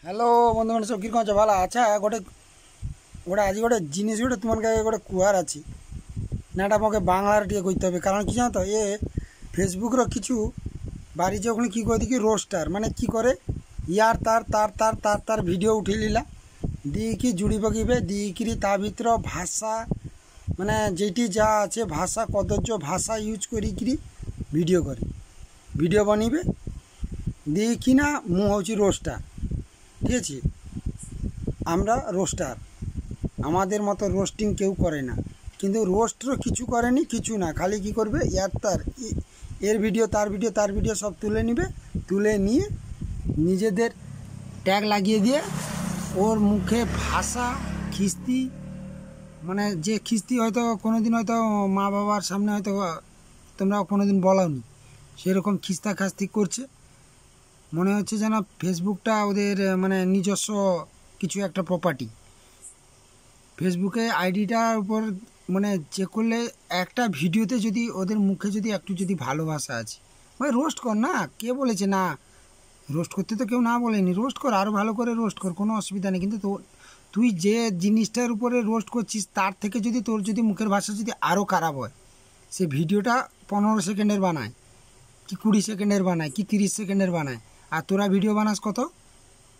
Hello বন্ধু মানে সব কীরকম আছে ভালো আচ্ছা গোটে গোটে আজ গোটে জিনিস গোটে তোমাকে গোটে কুয়ার আছে না এটা আমাকে বাংলার টিকে করতে হবে কারণ কি জানো তো এ ফেসবুকর কিছু বাড়ি যে ওখানে কী করে দেখি রোস্টার মানে কি করে ইয়ার তার তার তার তার তার ভিডিও উঠে লিলা দিয়ে কি জুড়ি পকিবে দিয়ে কিরি তা ভিতর ভাষা মানে যেটি যা আছে ভাষা কদর্য ভাষা ইউজ করি কিরি ভিডিও করে ভিডিও বানিবে দিয়ে কি না মু হচ্ছে রোস্টার ঠিক আছে আমরা রোস্টার আমাদের মতো রোস্টিং কেউ করে না কিন্তু রোস্টও কিছু করেনি কিছু না খালি কি করবে ইয়ার তার এর ভিডিও তার ভিডিও সব তুলে নিবে তুলে নিয়ে নিজেদের ট্যাগ লাগিয়ে দিয়ে ওর মুখে ভাষা খিস্তি মানে যে খিস্তি হয়তো কোনো দিন হয়তো মা বাবার সামনে হয়তো তোমরা কোনো দিন বলোনি সেরকম খিস্তা খাস্তি করছে মনে হচ্ছে যেন ফেসবুকটা ওদের মানে নিজস্ব কিছু একটা প্রপার্টি ফেসবুকে আইডিটার উপর মানে চেক করলে একটা ভিডিওতে যদি ওদের মুখে যদি একটু যদি ভালোবাসা আছে ভাই রোস্ট কর না কে বলেছে না রোস্ট করতে তো কেউ না বলেনি রোস্ট কর আরও ভালো করে রোস্ট কর কোনো অসুবিধা নেই কিন্তু তুই যে জিনিসটার উপরে রোস্ট করছিস তার থেকে যদি তোর যদি মুখের ভাষা যদি আরও খারাপ হয় সে ভিডিওটা 15 সেকেন্ডের বানায় কি 20 সেকেন্ডের বানায় কি 30 সেকেন্ডের বানায় আর তোরা ভিডিও বানাস কত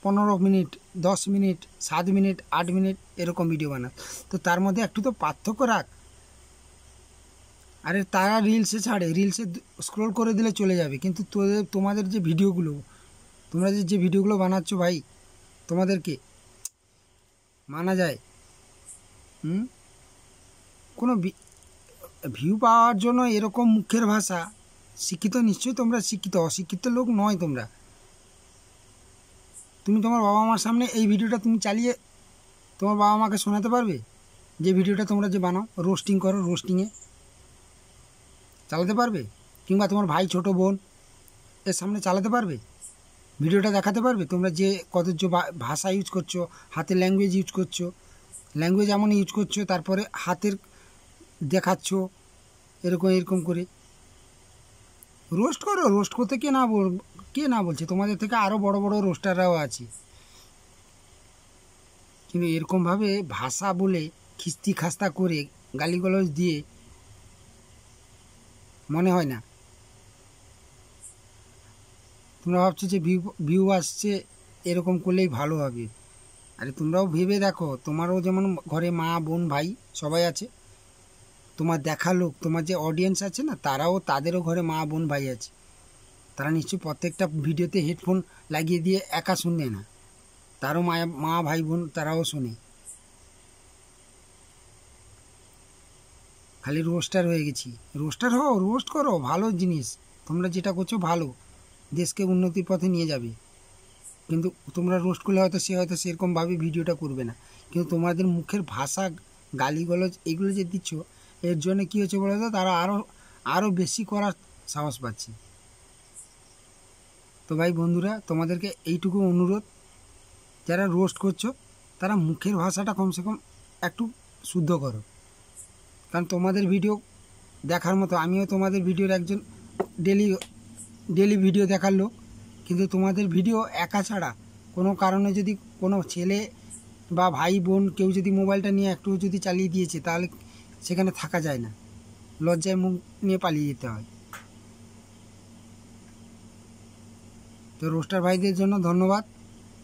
15 মিনিট 10 মিনিট 7 মিনিট 8 মিনিট এরকম ভিডিও বানাস তো তার মধ্যে একটু তো পার্থক্য রাখ আরে তারা রিলসে ছাড়ে রিলসে স্ক্রোল করে দিলে চলে যাবে কিন্তু তোমাদের যে ভিডিওগুলো তোমরা যে ভিডিওগুলো বানাচ্ছ ভাই তোমাদেরকে মানা যায় কোনো ভিউ পাওয়ার জন্য এরকম মুখের ভাষা শিক্ষিত নিশ্চয়ই তোমরা শিক্ষিত অশিক্ষিত লোক নয় তুমি তোমার বাবা মার সামনে এই ভিডিওটা তুমি চালিয়ে তোমার বাবা মাকে শোনাতে পারবে যে ভিডিওটা তোমরা যে বানাও রোস্টিং করো রোস্টিংয়ে চালাতে পারবে কিংবা তোমার ভাই ছোট বোন এর সামনে চালাতে পারবে ভিডিওটা দেখাতে পারবে তোমরা যে কদর্য ভাষা ইউজ করছো হাতের ল্যাঙ্গুয়েজ ইউজ করছো ল্যাঙ্গুয়েজ এমন ইউজ করছো তারপরে হাতের দেখাচ্ছ এরকম করে রোস্ট করো রোস্ট করতে কে না বলছে তোমাদের থেকে আরও বড় বড় রোস্টাররাও আছে কিন্তু এরকমভাবে ভাষা বলে খিস্তি খাস্তা করে গালিগালাজ দিয়ে মনে হয় না তোমরা ভাবছো যে ভিউ আসছে এরকম করলেই ভালো হবে আরে তোমরাও ভেবে দেখো তোমারও যেমন ঘরে মা বোন ভাই সবাই আছে তোমার দেখা লোক তোমার যে অডিয়েন্স আছে না তাদেরও ঘরে মা বোন ভাই আছে তারা নিশ্চয়ই প্রত্যেকটা ভিডিওতে হেডফোন লাগিয়ে দিয়ে একা শুনবে না তারও মা ভাই বোন তারাও শোনে খালি রোস্টার হয়ে গেছি রোস্টার হও রোস্ট করো ভালো জিনিস তোমরা যেটা করছো ভালো দেশকে উন্নতির পথে নিয়ে যাবে কিন্তু তোমরা রোস্ট করলে হয়তো সেরকমভাবে ভিডিওটা করবে না কিন্তু তোমাদের মুখের ভাষা গালিগালাজ এগুলো যে দিচ্ছ এর জন্য কী হচ্ছে বলো তো তারা আরও বেশি করার সাহস পাচ্ছে তো ভাই বন্ধুরা তোমাদেরকে এইটুকু অনুরোধ যারা রোস্ট করছো তারা মুখের ভাষাটা কমসে কম একটু শুদ্ধ করো কারণ তোমাদের ভিডিও দেখার মতো আমিও তোমাদের ভিডিওর একজন ডেলি ভিডিও দেখার লোক কিন্তু তোমাদের ভিডিও একা ছাড়া কোনো কারণে যদি কোনো ছেলে বা ভাই বোন কেউ যদি মোবাইলটা নিয়ে একটু যদি চালিয়ে দিয়েছে তাহলে সেখানে থাকা যায় না লজ্জায় মুখ নিয়ে পালিয়ে যেতে হয় তো রোস্টার ভাইদের জন্য ধন্যবাদ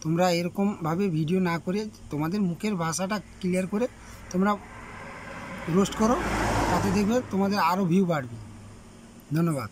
তোমরা এরকমভাবে ভিডিও না করে তোমাদের মুখের ভাষাটা ক্লিয়ার করে তোমরা রোস্ট করো তাতে দেখবে তোমাদের আরও ভিউ বাড়বে ধন্যবাদ।